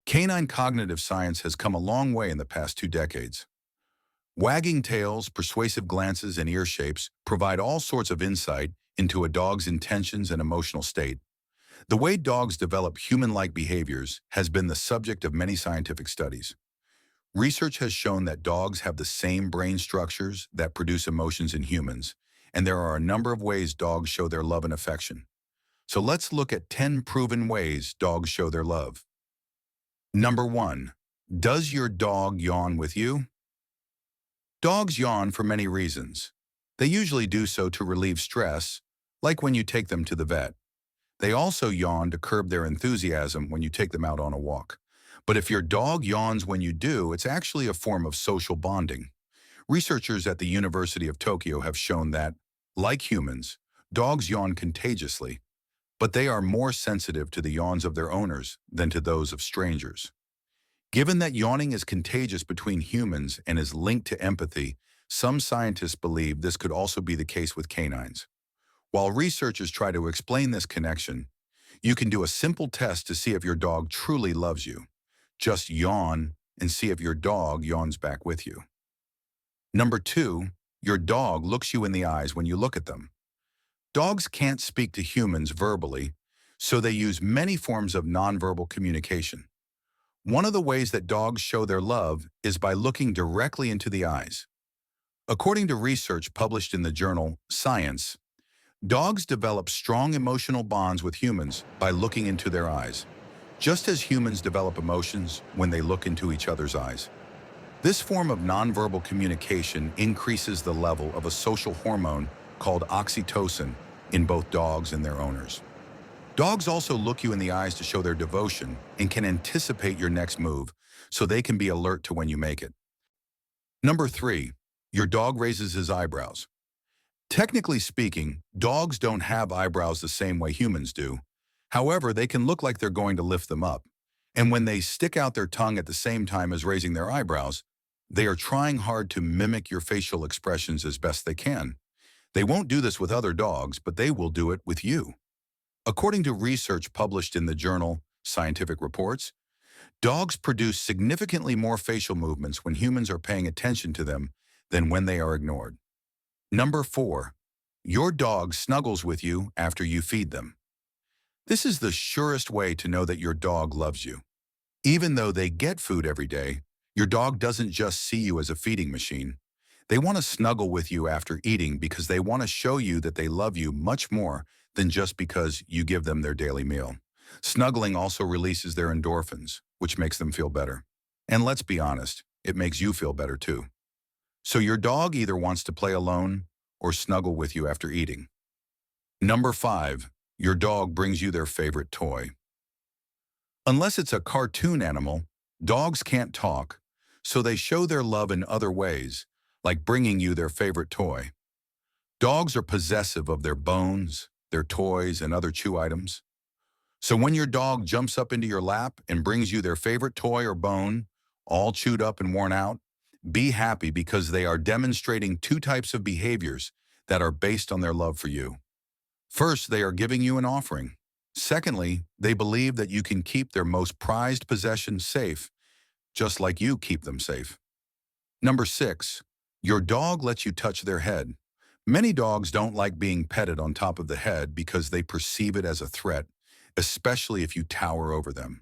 Canine cognitive science has come a long way in the past 2 decades. Wagging tails, persuasive glances, and ear shapes provide all sorts of insight into a dog's intentions and emotional state. The way dogs develop human-like behaviors has been the subject of many scientific studies. Research has shown that dogs have the same brain structures that produce emotions in humans, and there are a number of ways dogs show their love and affection. So let's look at 10 proven ways dogs show their love. Number 1. Does your dog yawn with you? Dogs yawn for many reasons. They usually do so to relieve stress, like when you take them to the vet. They also yawn to curb their enthusiasm when you take them out on a walk. But if your dog yawns when you do, it's actually a form of social bonding. Researchers at the University of Tokyo have shown that, like humans, dogs yawn contagiously, but they are more sensitive to the yawns of their owners than to those of strangers. Given that yawning is contagious between humans and is linked to empathy, some scientists believe this could also be the case with canines. While researchers try to explain this connection, you can do a simple test to see if your dog truly loves you. Just yawn and see if your dog yawns back with you. Number 2, your dog looks you in the eyes when you look at them. Dogs can't speak to humans verbally, so they use many forms of nonverbal communication. One of the ways that dogs show their love is by looking directly into the eyes. According to research published in the journal Science, dogs develop strong emotional bonds with humans by looking into their eyes, just as humans develop emotions when they look into each other's eyes. This form of nonverbal communication increases the level of a social hormone called oxytocin in both dogs and their owners. Dogs also look you in the eyes to show their devotion and can anticipate your next move, so they can be alert to when you make it. Number 3, your dog raises his eyebrows. Technically speaking, dogs don't have eyebrows the same way humans do. However, they can look like they're going to lift them up. And when they stick out their tongue at the same time as raising their eyebrows, they are trying hard to mimic your facial expressions as best they can. They won't do this with other dogs, but they will do it with you. According to research published in the journal Scientific Reports, dogs produce significantly more facial movements when humans are paying attention to them than when they are ignored. Number 4, your dog snuggles with you after you feed them. This is the surest way to know that your dog loves you. Even though they get food every day, your dog doesn't just see you as a feeding machine. They want to snuggle with you after eating because they want to show you that they love you much more than just because you give them their daily meal. Snuggling also releases their endorphins, which makes them feel better. And let's be honest, it makes you feel better too. So your dog either wants to play alone or snuggle with you after eating. Number 5, your dog brings you their favorite toy. Unless it's a cartoon animal, dogs can't talk, so they show their love in other ways, like bringing you their favorite toy. Dogs are possessive of their bones, their toys, and other chew items. So when your dog jumps up into your lap and brings you their favorite toy or bone, all chewed up and worn out, be happy because they are demonstrating 2 types of behaviors that are based on their love for you. First, they are giving you an offering. Secondly, they believe that you can keep their most prized possessions safe, just like you keep them safe. Number 6, your dog lets you touch their head. Many dogs don't like being petted on top of the head because they perceive it as a threat, especially if you tower over them.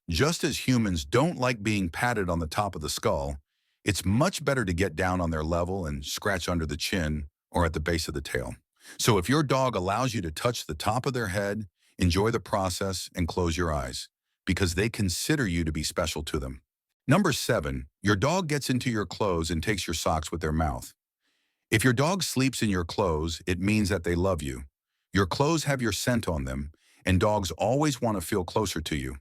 Just as humans don't like being patted on the top of the skull, it's much better to get down on their level and scratch under the chin or at the base of the tail. So if your dog allows you to touch the top of their head, enjoy the process and close your eyes, because they consider you to be special to them. Number 7, your dog gets into your clothes and takes your socks with their mouth. If your dog sleeps in your clothes, it means that they love you. Your clothes have your scent on them, and dogs always want to feel closer to you.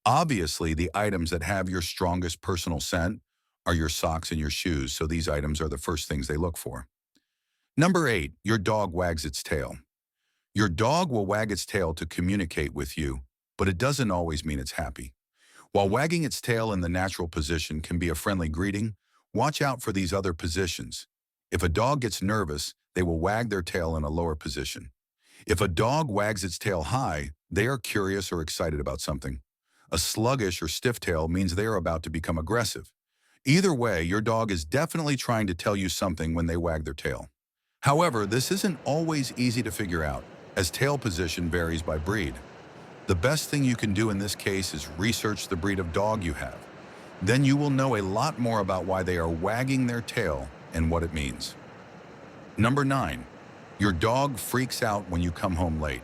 Obviously, the items that have your strongest personal scent are your socks and your shoes, so these items are the first things they look for. Number 8, your dog wags its tail. Your dog will wag its tail to communicate with you, but it doesn't always mean it's happy. While wagging its tail in the natural position can be a friendly greeting, watch out for these other positions. If a dog gets nervous, they will wag their tail in a lower position. If a dog wags its tail high, they are curious or excited about something. A sluggish or stiff tail means they are about to become aggressive. Either way, your dog is definitely trying to tell you something when they wag their tail. However, this isn't always easy to figure out, as tail position varies by breed. The best thing you can do in this case is research the breed of dog you have. Then you will know a lot more about why they are wagging their tail and what it means. Number 9. Your dog freaks out when you come home late.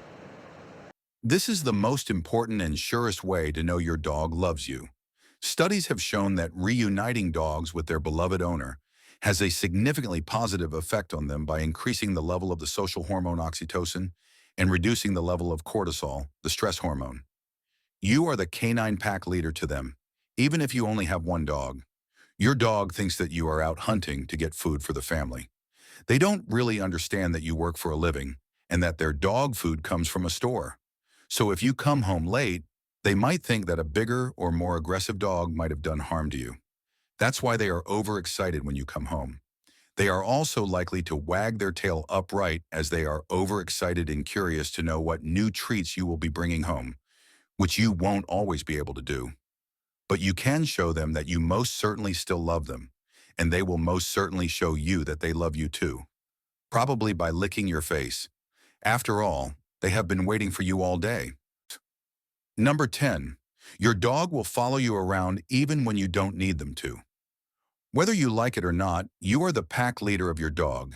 This is the most important and surest way to know your dog loves you. Studies have shown that reuniting dogs with their beloved owner has a significantly positive effect on them by increasing the level of the social hormone oxytocin and reducing the level of cortisol, the stress hormone. You are the canine pack leader to them, even if you only have one dog. Your dog thinks that you are out hunting to get food for the family. They don't really understand that you work for a living and that their dog food comes from a store. So if you come home late, they might think that a bigger or more aggressive dog might have done harm to you. That's why they are overexcited when you come home. They are also likely to wag their tail upright as they are overexcited and curious to know what new treats you will be bringing home, which you won't always be able to do. But you can show them that you most certainly still love them, and they will most certainly show you that they love you too, probably by licking your face. After all, they have been waiting for you all day. Number 10. Your dog will follow you around even when you don't need them to. Whether you like it or not, you are the pack leader of your dog,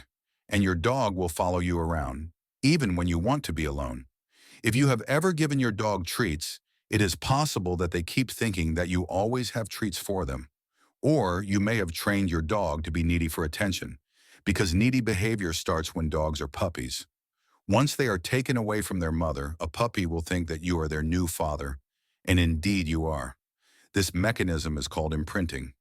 and your dog will follow you around, even when you want to be alone. If you have ever given your dog treats, it is possible that they keep thinking that you always have treats for them. Or you may have trained your dog to be needy for attention, because needy behavior starts when dogs are puppies. Once they are taken away from their mother, a puppy will think that you are their new father, and indeed you are. This mechanism is called imprinting.